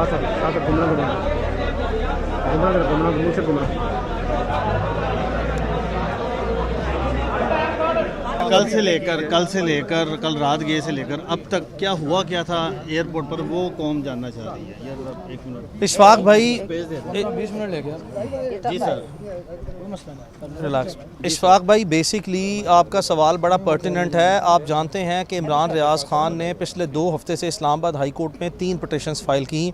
साथ गुमराह मुँह से गुमराह। कल रात गए से लेकर अब तक क्या हुआ क्या था एयरपोर्ट पर, वो कौन जानना चाह रही है? यार एक मिनट इशफाक भाई 20 मिनट ले गया जी सर। रिलैक्स। इशफाक भाई बेसिकली आपका सवाल बड़ा पर्टिनेंट है। आप जानते हैं कि इमरान रियाज ख़ान ने पिछले 2 हफ्ते से इस्लामाबाद हाई कोर्ट में 3 पटिशन्स फाइल की।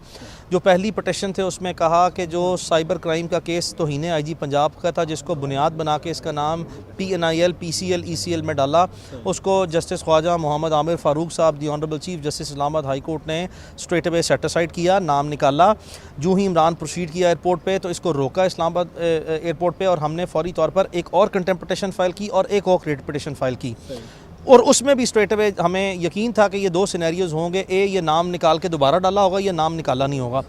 जो पहली पटिशन थे उसमें कहा कि जो साइबर क्राइम का केस तौहीन आईजी पंजाब का था, जिसको बुनियाद बना के इसका नाम PNIL PCL ECL में डाला, उसको जस्टिस ख्वाजा मोहम्मद आमिर फ़ारूक साहब the honourable chief justice Islamabad high court ने स्ट्रेट अवे सेटिसाइड किया, नाम निकाला। जो ही इमरान प्रोसीड किया एयरपोर्ट पे तो इसको रोका इस्लामाबाद एयरपोर्ट पे, और हमने फौरी तौर पर एक और कंटेम्प्ट पिटिशन फाइल की और एक और क्रेडिट पिटिशन फाइल की। और उसमें भी स्ट्रेट अवे हमें यकीन था कि ये 2 सिनेरियोज होंगे, ये नाम निकाल के दोबारा डाला होगा, ये नाम निकाला नहीं होगा।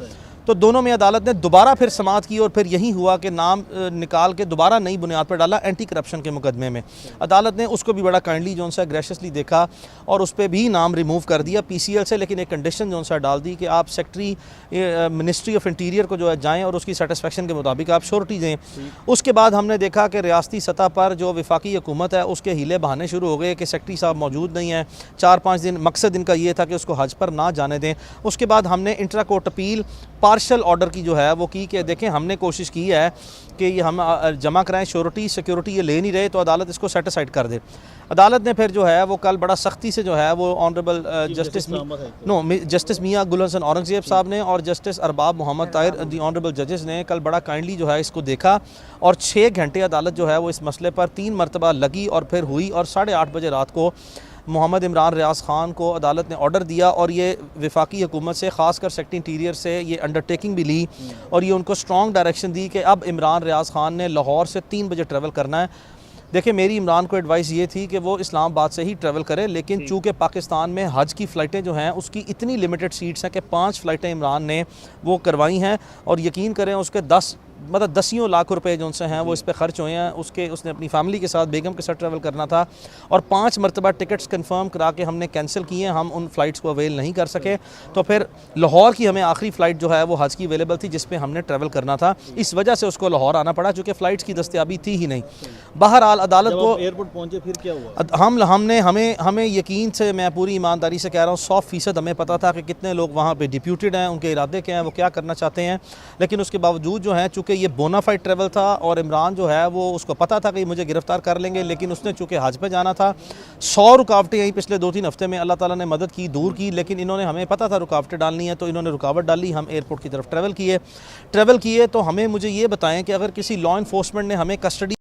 तो दोनों में अदालत ने दोबारा फिर समाअत की और फिर यही हुआ कि नाम निकाल के दोबारा नई बुनियाद पर डाला एंटी करप्शन के मुकदमे में। अदालत ने उसको भी बड़ा काइंडली जो सा ग्रेशियसली देखा और उस पर भी नाम रिमूव कर दिया PCL से, लेकिन एक कंडीशन जो सा डाल दी कि आप सेक्रेटरी मिनिस्ट्री ऑफ इंटीरियर को जो है जाएँ और उसकी सेटिस्फेक्शन के मुताबिक आप श्योरिटी दें। उसके बाद हमने देखा कि रियासती सतह पर जो वफाकी हुकूमत है उसके हीले बहाने शुरू हो गए कि सेक्रेटरी साहब मौजूद नहीं है 4-5 दिन। मकसद इनका ये था कि उसको हज पर ना जाने दें। उसके बाद हमने intra court appeal partial order की जो है वो की कि देखें हमने कोशिश की है कि ये हम जमा कराएं श्योरिटी सिक्योरिटी, ये ले नहीं रहे तो अदालत इसको सेटिसाइड कर दे। अदालत ने फिर जो है वो कल बड़ा सख्ती से जो है वो ऑनरेबल जस्टिस मियाँ गुल हसन औरंगज़ेब साहब ने और justice Arbab Mohammad Tahir the honourable जजेस ने कल बड़ा काइंडली जो है इसको देखा और 6 घंटे अदालत जो है वो इस मसले पर 3 मरतबा लगी और फिर हुई। और 8:30 बजे रात को मोहम्मद इमरान रियाज ख़ान को अदालत ने ऑर्डर दिया और ये वफाकी हुकूमत से ख़ासकर सेक्रेटरी इंटीरियर से ये अंडरटेकिंग भी ली और ये उनको स्ट्रॉन्ग डायरेक्शन दी कि अब इमरान रियाज ख़ान ने लाहौर से 3 बजे ट्रैवल करना है। देखिए मेरी इमरान को एडवाइस ये थी कि वो इस्लामाबाद से ही ट्रैवल करे, लेकिन चूँकि पाकिस्तान में हज की फ़्लाइटें जो हैं उसकी इतनी लिमिटेड सीट्स हैं कि 5 फ़्लाइटें इमरान ने वो करवाई हैं और यकीन करें उसके 10 लाख रुपए जो उनसे हैं वो इस पे खर्च हुए हैं। उसने अपनी फैमिली के साथ बेगम के साथ ट्रैवल करना था और 5 मरतबा टिकट्स कंफर्म करा के हमने कैंसिल किए, हम उन फ़्लाइट्स को अवेल नहीं कर सके। तो फिर लाहौर की हमें आखिरी फ़्लाइट जो है वो हज की अवेलेबल थी जिस पे हमने ट्रैवल करना था, इस वजह से उसको लाहौर आना पड़ा चूँकि फ़्लाइट्स की दस्तयाबी थी ही नहीं। बहरहाल अदालत को एयरपोर्ट पहुँचे फिर क्या हुआ? हमें यकीन से, मैं पूरी ईमानदारी से कह रहा हूँ 100% हमें पता था कि कितने लोग वहाँ पर डिप्यूटेड हैं, उनके इरादे क्या हैं, वो क्या करना चाहते हैं। लेकिन उसके बावजूद जो है चूँकि ये बोनाफाइड ट्रैवल था और इमरान जो है वो उसको पता था कि मुझे गिरफ्तार कर लेंगे, लेकिन उसने चूँकि हज पे जाना था 100 रुकावटें यहीं पिछले 2-3 हफ्ते में अल्लाह ताला ने मदद की, दूर की, लेकिन इन्होंने, हमें पता था रुकावटें डालनी है तो इन्होंने रुकावट डाली। हम एयरपोर्ट की तरफ ट्रैवल किए तो मुझे ये बताएं कि अगर किसी लॉ इन्फोर्समेंट ने हमें कस्टडी